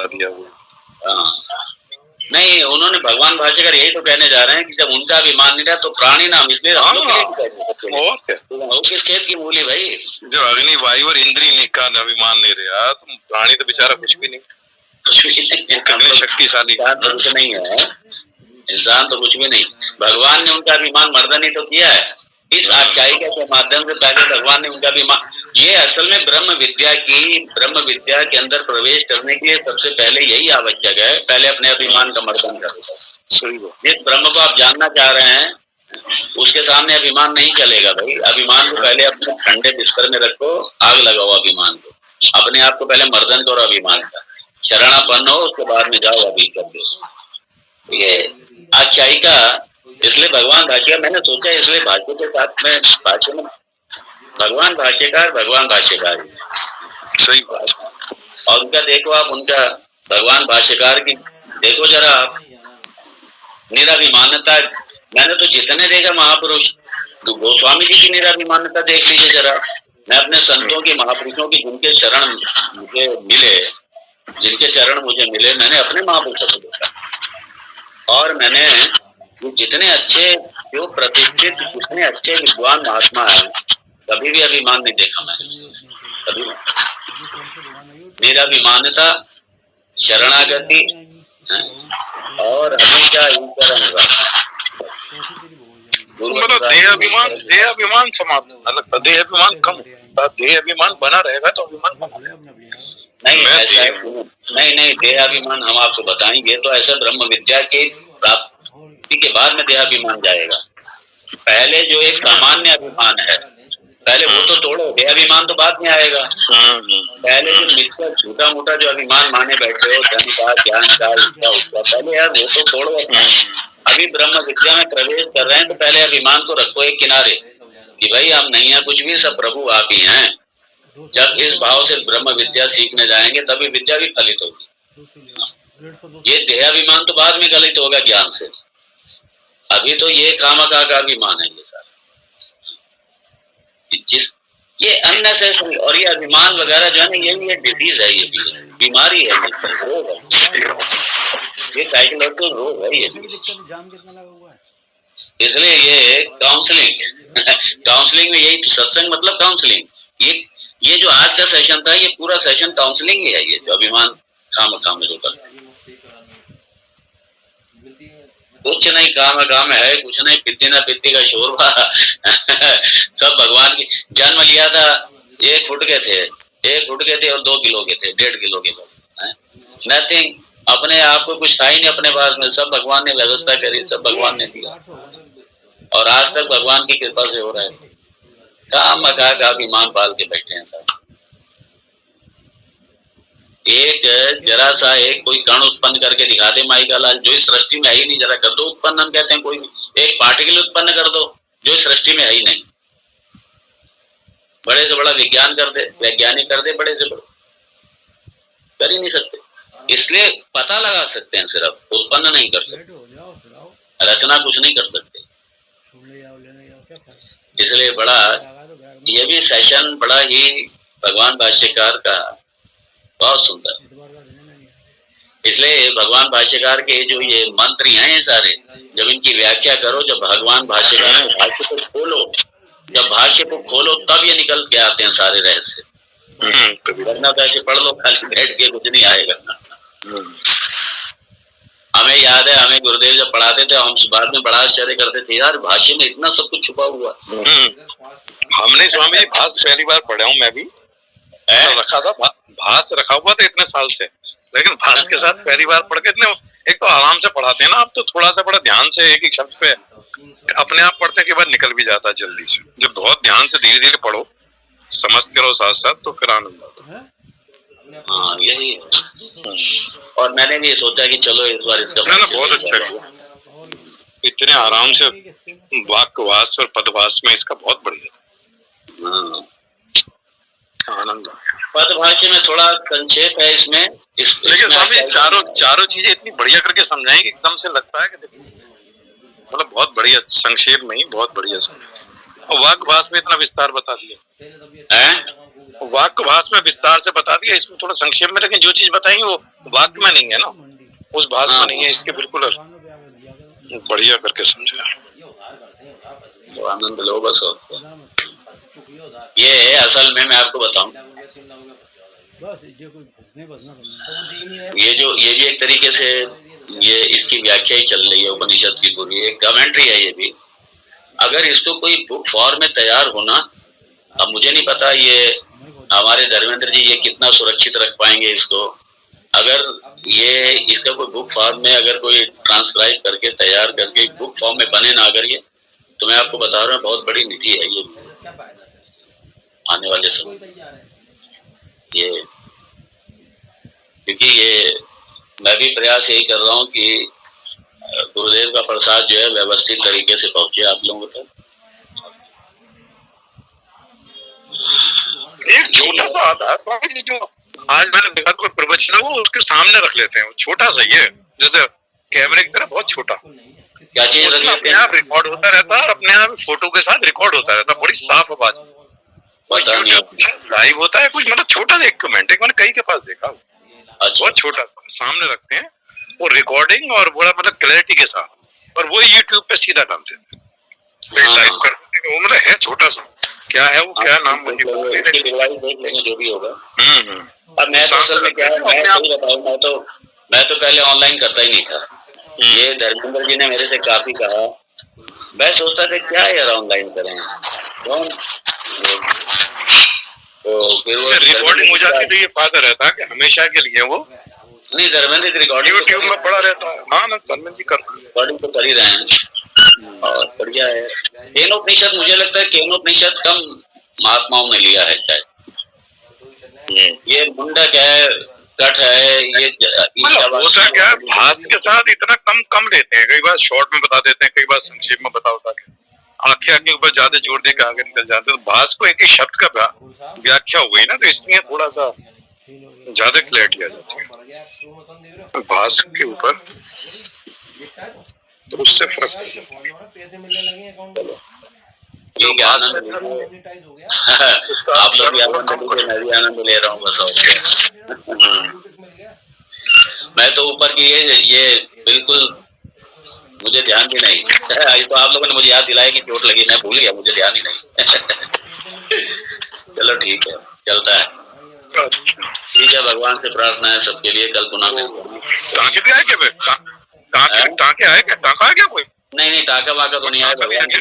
बता दिया वो। हाँ, नहीं उन्होंने भगवान भाष्यकार यही तो कहने जा रहे हैं कि जब उनका अभिमान नहीं रहा तो प्राणी नाम इसलिए हम लोग और क्या किस खेत की मूली भाई। जो अग्नि वायु और इंद्री का अभिमान नहीं रहा तो प्राणी तो बेचारा कुछ भी नहीं, कितने शक्तिशाली कुछ नहीं है, इंसान तो कुछ भी नहीं। भगवान ने उनका अभिमान मर्दन ही तो किया है। इस आख्यायिका के माध्यम से पहले भगवान ने उनका अभिमान, ये असल में ब्रह्म विद्या के अंदर प्रवेश करने के लिए सबसे पहले यही आवश्यक है, पहले अपने अभिमान का मर्दन करो। जिस ब्रह्म को आप जानना चाह रहे हैं उसके सामने अभिमान नहीं चलेगा भाई। अभिमान को पहले अपने ठंडे बिस्तर में रखो, आग लगाओ अभिमान को, अपने आप को पहले मर्दन करो अभिमान का, शरणापन्न हो, उसके बाद में जाओ अभी कर दो। ये आख्यायिका इसलिए भगवान भाष्य, मैंने सोचा इसलिए भाष्य के साथ में भाष्य में भगवान भाष्यकार सही बात। और उनका देखो आप, उनका भगवान भाष्यकार की देखो जरा आप, निराभिमानता। मैंने तो जितने देखा महापुरुष, गोस्वामी जी की निराभिमानता देख लीजिए जरा। मैं अपने संतों की, महापुरुषों की जिनके चरण मुझे मिले, मैंने अपने महापुरुषों को देखा। और मैंने जितने अच्छे, जो प्रतिष्ठित, जितने अच्छे विद्वान महात्मा है, कभी भी अभिमान नहीं देखा मैंने, कभी निराभिमानता, शरणागति और हमेशा ईश्वर अनुराग। मतलब देह अभिमान समाप्त, मतलब देह अभिमान कम, देह अभिमान बना रहेगा तो अभिमान कम नहीं, ऐसा नहीं देहाभिमान हम आपको बताएंगे तो ऐसा ब्रह्म विद्या की प्राप्ति के बाद में देहाभिमान जाएगा। पहले जो एक सामान्य अभिमान है, पहले वो तो तोड़ो, देहाभिमान तो बाद में आएगा। पहले जो मिथ्या झूठा मोटा जो अभिमान माने बैठे हो, धन का, ज्ञान का, उसका पहले यार वो तो तोड़ो। अभी ब्रह्म विद्या में प्रवेश कर रहे हैं तो पहले अभिमान को रखो एक किनारे कि भाई हम नहीं है कुछ भी, सब प्रभु आप ही हैं। जब इस भाव से ब्रह्म विद्या सीखने जाएंगे तभी विद्या भी फलित होगी। ये देहाभिमान तो बाद में गलित होगा ज्ञान से, अभी तो ये कामका का अभिमान है ये सारा, ये अननेसेसरी। और ये अभिमान वगैरह जो है ना, ये डिजीज है, ये बीमारी है, रोग है, ये साइकोलॉजिकल रोग है ये। इसलिए ये काउंसलिंग में यही सत्संग मतलब काउंसलिंग। ये जो आज का सेशन था, ये पूरा सेशन काउंसलिंग ही है। ये जो अभिमान काम में जो करते कुछ नहीं, काम है कुछ नहीं, पित्ती ना पित्ती का शोरबा सब भगवान की। जन्म लिया था 1 फुट के थे, 1 फुट के थे और 2 किलो के थे, 1.5 किलो के बस, नथिंग। अपने आप को कुछ था ही नहीं अपने पास में, सब भगवान ने व्यवस्था करी, सब भगवान ने दिया, और आज तक भगवान की कृपा से हो रहा है। काम मका का अभिमान पाल के बैठे हैं सब। एक जरा सा एक कोई कण उत्पन्न करके दिखा दे माई का लाल, जो इस सृष्टि में है ही नहीं, जरा कर दो उत्पन्न, हम कहते हैं कोई एक पार्टिकल उत्पन्न कर दो जो इस सृष्टि में है ही नहीं। बड़े से बड़ा विज्ञान कर दे, वैज्ञानिक कर दे, बड़े से बड़ा कर ही नहीं सकते। इसलिए पता लगा सकते हैं, सिर्फ उत्पन्न नहीं कर सकते, रचना कुछ नहीं कर सकते। इसलिए बड़ा ये भी सेशन बड़ा ही भगवान भाष्यकार का बहुत सुंदर। इसलिए भगवान भाष्यकार के जो ये मंत्र हैं सारे, जब इनकी व्याख्या करो, जब भगवान भाष्यकार भाष्य को खोलो, जब भाष्य को खोलो तब ये निकल के आते हैं सारे रहस्य। वरना भाष्य पढ़ लो खाली बैठ के कुछ नहीं आएगा। हमें याद है, हमें गुरुदेव जब पढ़ाते थे, हम बाद में बड़ा आश्चर्य करते थे, यार भाष्य में इतना सब कुछ छुपा हुआ। हमने स्वामी जी भाष्य पहली बार पढ़ा हूँ मैं भी, रखा था भाष्य रखा हुआ था इतने साल से, लेकिन भाष्य के साथ पहली बार पढ़ के इतने, एक तो आराम से पढ़ाते हैं ना, आप तो थोड़ा सा बड़ा ध्यान से एक एक शब्द पे अपने आप पढ़ते के बाद निकल भी जाता है जल्दी से। जब बहुत ध्यान से धीरे धीरे पढ़ो, समझते रहो साथ साथ, तो फिर आनंद आता है। हाँ यही। और मैंने भी सोचा कि चलो इस बार इसका बहुत अच्छा किया, इतने आराम से वाक्यवास और पदभास में इसका बहुत बढ़िया आनंद आ गया। पदभाष्य में थोड़ा संक्षेप है इसमें, लेकिन स्वामी चारों चीजें इतनी बढ़िया करके समझाएंगे, एकदम से लगता है कि मतलब बहुत बढ़िया संक्षेप में ही बहुत बढ़िया वाक्य भाष में इतना विस्तार बता दिया, हैं? वाक्य भाष में विस्तार से बता दिया, इसमें थोड़ा संक्षेप में, लेकिन जो चीज बताएंगे वो वाक्य में नहीं है ना, उस भाष में नहीं है, इसके बिल्कुल बढ़िया करके समझा। तो आनंद लो बस। और क्या। ये है असल में, मैं आपको बताऊं, ये भी एक तरीके से ये इसकी व्याख्या ही चल रही है उपनिषद की पूरी, एक कमेंट्री है ये भी। अगर इसको कोई बुक फॉर्म में तैयार होना, अब मुझे नहीं पता ये हमारे धर्मेंद्र जी ये कितना सुरक्षित रख पाएंगे इसको। अगर ये इसका कोई बुक फॉर्म में अगर कोई ट्रांसक्राइब करके तैयार करके बुक फॉर्म में बने ना अगर ये, तो मैं आपको बता रहा हूँ बहुत बड़ी निधि है ये आने वाले समय ये। क्योंकि ये मैं भी प्रयास यही कर रहा हूँ कि गुरुदेव का प्रसाद जो है व्यवस्थित तरीके से पहुंचे आप लोगों तक। एक छोटा सा आता है स्वामी जी, जो आज मैंने देखा कोई प्रवचन है वो उसके सामने रख लेते हैं, छोटा सा ही है, जैसे कैमरे की तरह बहुत छोटा, क्या चीज रख लेते अपने हैं? आप रिकॉर्ड होता रहता है और अपने आप फोटो के साथ रिकॉर्ड होता रहता है, बड़ी साफ आवाज, पता नहीं। लाइव होता है कुछ, मतलब छोटा सा एक मैंने कई के पास देखा, अच्छा, बहुत छोटा सामने रखते हैं वो रिकॉर्डिंग और बड़ा मतलब क्लैरिटी के साथ, और वो यूट्यूब पे सीधा डाल देते हैं, लाइव कर देते हैं, वो मतलब है छोटा सा, क्या है वो, क्या नाम मुझे देख लेंगे जो भी होगा। अब मैं तो असल में क्या है, मैं सही बताऊं, मैं तो पहले ऑनलाइन करता ही नहीं था। ये धर्मेंद्र जी ने मेरे से काफी कहा, मैं सोचता था क्या यार ऑनलाइन करें, कौन तो फिर वो रिकॉर्डिंग हो जाती तो ये फायदा रहता है कि हमेशा के लिए वो नहीं, धर्मेंद्र की रिकॉर्डिंग यूट्यूब में पड़ा रहता है। हाँ ना, धर्मेंद्र जी रिकॉर्डिंग तो कर ही रहे हैं और बढ़िया है। केनोपनिषद मुझे लगता है केनोपनिषद कम महात्माओं ने लिया है शायद, ये मुंडक है, कट है, ये होता क्या है, भाष के साथ इतना कम लेते हैं, कई बार शॉर्ट में बता देते हैं, कई बार संक्षेप में बता के आखे के ऊपर ज्यादा जोर दे के आगे निकल जाते हैं, तो भाष को एक ही शब्द का व्याख्या हो गई ना, तो इसलिए थोड़ा सा ज्यादा क्लैरिटी आ जाती है भाष के ऊपर, तो उससे फर्क आप लोग भी आनंद लीजिए, मैं भी आनंद ले रहा हूँ बस। और मैं तो ऊपर की ये बिल्कुल मुझे ध्यान भी नहीं तो आप लोगों ने मुझे याद दिलाया कि चोट लगी, मैं भूल गया, मुझे ध्यान ही नहीं चलो ठीक है, चलता है, ठीक है। भगवान से प्रार्थना है सबके लिए, कल पुनः टाँके भी आए क्या? टाँके आए क्या? टाँका आया क्या कोई? नहीं टाँका वाका तो नहीं आया भगवान।